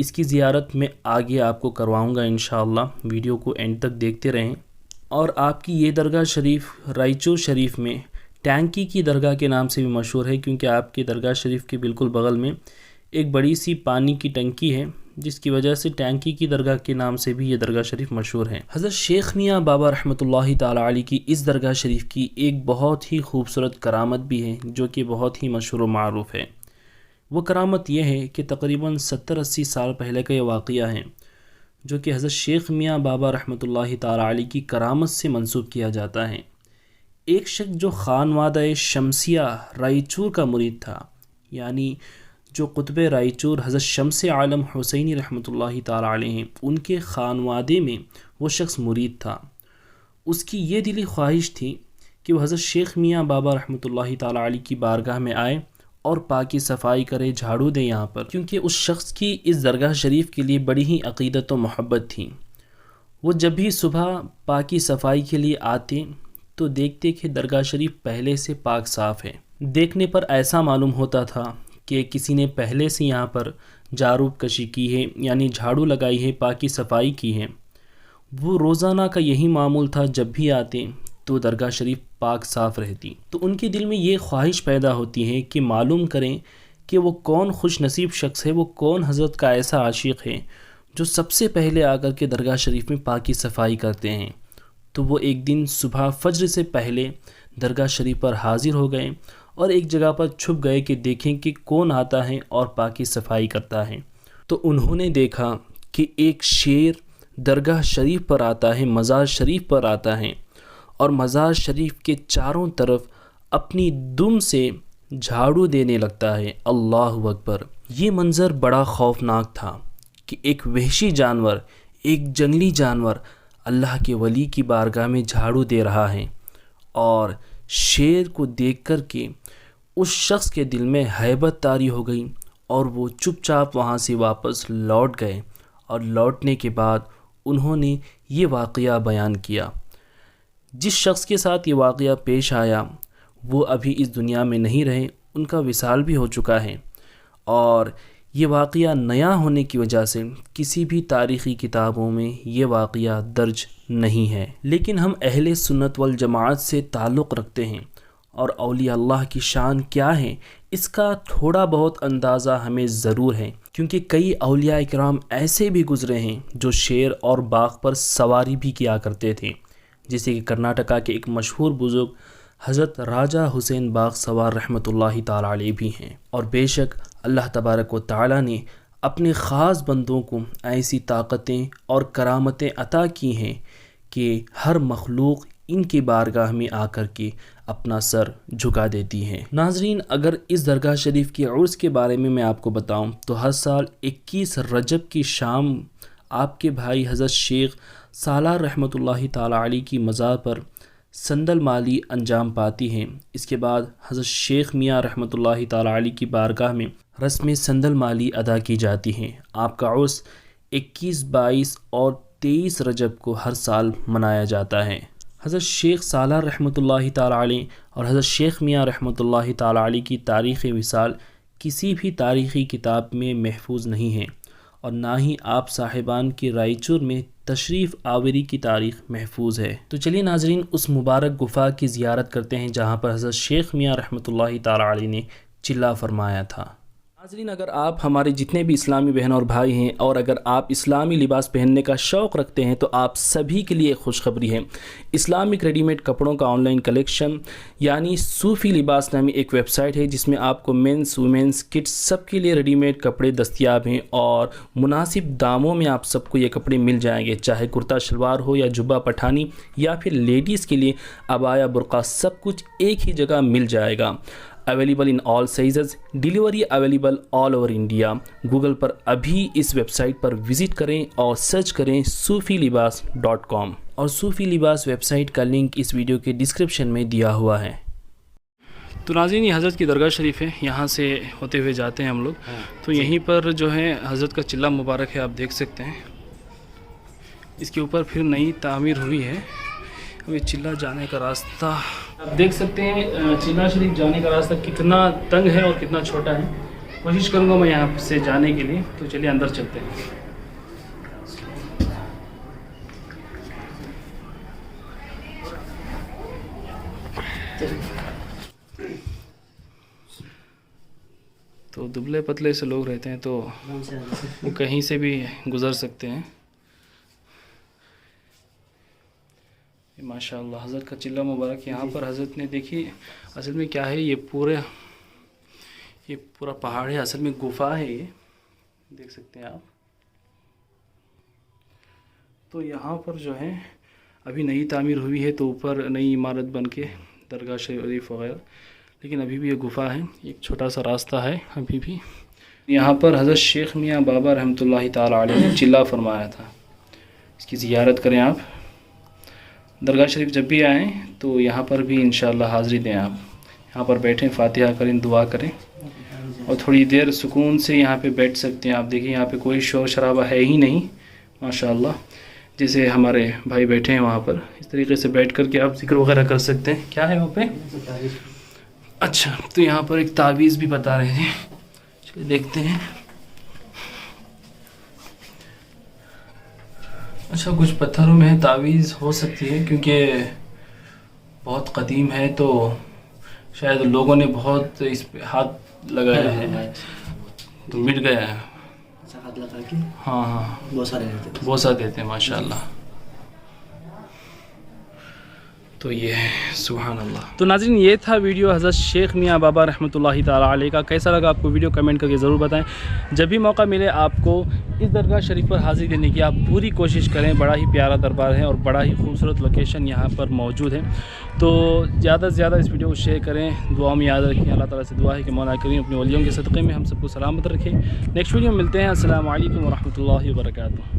اس کی زیارت میں آگے آپ کو کرواؤں گا انشاءاللہ، ویڈیو کو اینڈ تک دیکھتے رہیں۔ اور آپ کی یہ درگاہ شریف رائچور شریف میں ٹینکی کی درگاہ کے نام سے بھی مشہور ہے، کیونکہ آپ کی درگاہ شریف کے بالکل بغل میں ایک بڑی سی پانی کی ٹنکی ہے، جس کی وجہ سے ٹینکی کی درگاہ کے نام سے بھی یہ درگاہ شریف مشہور ہے۔ حضرت شیخ میاں بابا رحمۃ اللہ تعالی علیہ کی اس درگاہ شریف کی ایک بہت ہی خوبصورت کرامت بھی ہے، جو کہ بہت ہی مشہور و معروف ہے۔ وہ کرامت یہ ہے کہ تقریباً 70-80 سال پہلے کا یہ واقعہ ہے، جو کہ حضرت شیخ میاں بابا رحمۃ اللہ تعالی علیہ کی کرامت سے منسوب کیا جاتا ہے۔ ایک شخص جو خانوادہ شمسیہ رائچور کا مرید تھا، یعنی جو قطب رائچور حضرت شمس عالم حسینی رحمۃ اللہ تعالی علیہ ہیں، ان کے خانوادے میں وہ شخص مرید تھا۔ اس کی یہ دلی خواہش تھی کہ وہ حضرت شیخ میاں بابا رحمۃ اللہ تعالی علیہ کی بارگاہ میں آئے اور پاکی صفائی کرے، جھاڑو دے یہاں پر، کیونکہ اس شخص کی اس درگاہ شریف کے لیے بڑی ہی عقیدت و محبت تھی۔ وہ جب بھی صبح پاکی صفائی کے لیے آتے تو دیکھتے کہ درگاہ شریف پہلے سے پاک صاف ہے۔ دیکھنے پر ایسا معلوم ہوتا تھا کہ کسی نے پہلے سے یہاں پر جاروب کشی کی ہے، یعنی جھاڑو لگائی ہے، پاکی صفائی کی ہے۔ وہ روزانہ کا یہی معمول تھا، جب بھی آتے تو درگاہ شریف پاک صاف رہتی۔ تو ان کے دل میں یہ خواہش پیدا ہوتی ہے کہ معلوم کریں کہ وہ کون خوش نصیب شخص ہے، وہ کون حضرت کا ایسا عاشق ہے جو سب سے پہلے آ کر کے درگاہ شریف میں پاکی صفائی کرتے ہیں۔ تو وہ ایک دن صبح فجر سے پہلے درگاہ شریف پر حاضر ہو گئے اور ایک جگہ پر چھپ گئے کہ دیکھیں کہ کون آتا ہے اور پاکی صفائی کرتا ہے۔ تو انہوں نے دیکھا کہ ایک شیر درگاہ شریف پر آتا ہے، مزار شریف پر آتا ہے، اور مزار شریف کے چاروں طرف اپنی دم سے جھاڑو دینے لگتا ہے۔ اللہ اکبر! یہ منظر بڑا خوفناک تھا کہ ایک وحشی جانور، ایک جنگلی جانور اللہ کے ولی کی بارگاہ میں جھاڑو دے رہا ہے، اور شیر کو دیکھ کر کے اس شخص کے دل میں ہیبت طاری ہو گئی، اور وہ چپ چاپ وہاں سے واپس لوٹ گئے، اور لوٹنے کے بعد انہوں نے یہ واقعہ بیان کیا۔ جس شخص کے ساتھ یہ واقعہ پیش آیا وہ ابھی اس دنیا میں نہیں رہے، ان کا وصال بھی ہو چکا ہے، اور یہ واقعہ نیا ہونے کی وجہ سے کسی بھی تاریخی کتابوں میں یہ واقعہ درج نہیں ہے۔ لیکن ہم اہل سنت والجماعت سے تعلق رکھتے ہیں، اور اولیاء اللہ کی شان کیا ہے اس کا تھوڑا بہت اندازہ ہمیں ضرور ہے، کیونکہ کئی اولیاء کرام ایسے بھی گزرے ہیں جو شیر اور باغ پر سواری بھی کیا کرتے تھے، جیسے کہ کرناٹکا کے ایک مشہور بزرگ حضرت راجہ حسین باغ سوار رحمۃ اللہ تعالی علیہ بھی ہیں۔ اور بے شک اللہ تبارک و تعالی نے اپنے خاص بندوں کو ایسی طاقتیں اور کرامتیں عطا کی ہیں کہ ہر مخلوق ان کی بارگاہ میں آ کر کے اپنا سر جھکا دیتی ہے۔ ناظرین، اگر اس درگاہ شریف کے عرس کے بارے میں آپ کو بتاؤں تو ہر سال 21 رجب کی شام آپ کے بھائی حضرت شیخ سالار رحمۃ اللہ تعالی علیہ کی مزار پر سندل مالی انجام پاتی ہیں۔ اس کے بعد حضرت شیخ میاں رحمۃ اللہ تعالی علیہ کی بارگاہ میں رسم سندل مالی ادا کی جاتی ہیں۔ آپ کا عرس 21، 22 اور 23 رجب کو ہر سال منایا جاتا ہے۔ حضرت شیخ سالار رحمۃ اللہ تعالی علیہ اور حضرت شیخ میاں رحمۃ اللہ تعالی علیہ کی تاریخ وصال کسی بھی تاریخی کتاب میں محفوظ نہیں ہے، اور نہ ہی آپ صاحبان کی رائچور میں تشریف آوری کی تاریخ محفوظ ہے۔ تو چلیے ناظرین، اس مبارک گفا کی زیارت کرتے ہیں جہاں پر حضرت شیخ میاں رحمۃ اللہ تعالی علیہ نے چلا فرمایا تھا۔ ناظرین، اگر آپ ہمارے جتنے بھی اسلامی بہن اور بھائی ہیں، اور اگر آپ اسلامی لباس پہننے کا شوق رکھتے ہیں، تو آپ سبھی کے لیے خوشخبری ہے۔ اسلامک ریڈی میڈ کپڑوں کا آن لائن کلیکشن یعنی صوفی لباس نامی ایک ویب سائٹ ہے، جس میں آپ کو مینس، ویمنس، کڈس سب کے لیے ریڈی میڈ کپڑے دستیاب ہیں، اور مناسب داموں میں آپ سب کو یہ کپڑے مل جائیں گے، چاہے کرتا شلوار ہو یا جبہ پٹھانی، یا پھر لیڈیز کے لیے عبایا، برقع، سب کچھ ایک ہی جگہ مل جائے گا۔ Available in all sizes, delivery available all over India. Google پر ابھی اس ویب سائٹ پر وزٹ کریں اور سرچ کریں sufilibas.com، اور صوفی لباس ویب سائٹ کا لنک اس ویڈیو کے ڈسکرپشن میں دیا ہوا ہے۔ تو ناظرین، یہ حضرت کی درگاہ شریف ہے، یہاں سے ہوتے ہوئے جاتے ہیں ہم لوگ، تو یہیں پر جو ہے حضرت کا چلہ مبارک ہے، آپ دیکھ سکتے ہیں۔ اس کے اوپر پھر نئی تعمیر ہوئی ہے۔ اب یہ چلہ جانے کا راستہ آپ دیکھ سکتے ہیں، چلہ شریف جانے کا راستہ کتنا تنگ ہے اور کتنا چھوٹا ہے۔ کوشش کروں گا میں یہاں سے جانے کے لیے. تو چلیے اندر چلتے ہیں. تو دبلے پتلے سے لوگ رہتے ہیں تو وہ کہیں سے بھی گزر سکتے ہیں. ماشاء اللہ حضرت کا چلہ مبارک یہاں پر حضرت نے دیکھی. اصل میں کیا ہے، یہ پورا پہاڑ ہے، اصل میں گفا ہے. یہ دیکھ سکتے ہیں آپ. تو یہاں پر جو ہے ابھی نئی تعمیر ہوئی ہے، تو اوپر نئی عمارت بن کے درگاہ شریف وغیرہ، لیکن ابھی بھی یہ گفا ہے. ایک چھوٹا سا راستہ ہے ابھی بھی. یہاں پر حضرت شیخ میاں بابا رحمۃ اللہ تعالی علیہ نے چلہ فرمایا تھا. اس کی زیارت کریں آپ. درگاہ شریف جب بھی آئیں تو یہاں پر بھی انشاءاللہ حاضری دیں. آپ یہاں پر بیٹھیں، فاتحہ کریں، دعا کریں، اور تھوڑی دیر سکون سے یہاں پہ بیٹھ سکتے ہیں. آپ دیکھیں یہاں پہ کوئی شور شرابہ ہے ہی نہیں ماشاءاللہ. جیسے ہمارے بھائی بیٹھے ہیں وہاں پر، اس طریقے سے بیٹھ کر کے آپ ذکر وغیرہ کر سکتے ہیں. کیا ہے وہاں پہ؟ اچھا، تو یہاں پر ایک تعویذ بھی بتا رہے ہیں. چلیے دیکھتے ہیں. اچھا، کچھ پتھروں میں تعویذ ہو سکتی ہے کیونکہ بہت قدیم ہے، تو شاید لوگوں نے بہت اس پہ ہاتھ لگایا ہے تو مٹ گیا ہے. ہاتھ لگا کے ہاں بوسہ دیتے ہیں ماشاءاللہ. تو یہ ہے سبحان اللہ. تو ناظرین، یہ تھا ویڈیو حضرت شیخ میاں بابا رحمۃ اللہ تعالی علیہ کا. کیسا لگا آپ کو ویڈیو کمنٹ کر کے ضرور بتائیں. جب بھی موقع ملے آپ کو اس درگاہ شریف پر حاضری دینے کی آپ پوری کوشش کریں. بڑا ہی پیارا دربار ہے اور بڑا ہی خوبصورت لوکیشن یہاں پر موجود ہے. تو زیادہ سے زیادہ اس ویڈیو کو شیئر کریں. دعاؤں میں یاد رکھیں. اللہ تعالیٰ سے دعا ہے کہ مولا کریم اپنے ولیوں کے صدقے میں ہم سب کو سلامت رکھے. نیکسٹ ویڈیو میں ملتے ہیں. السلام علیکم ورحمۃ اللہ وبرکاتہ.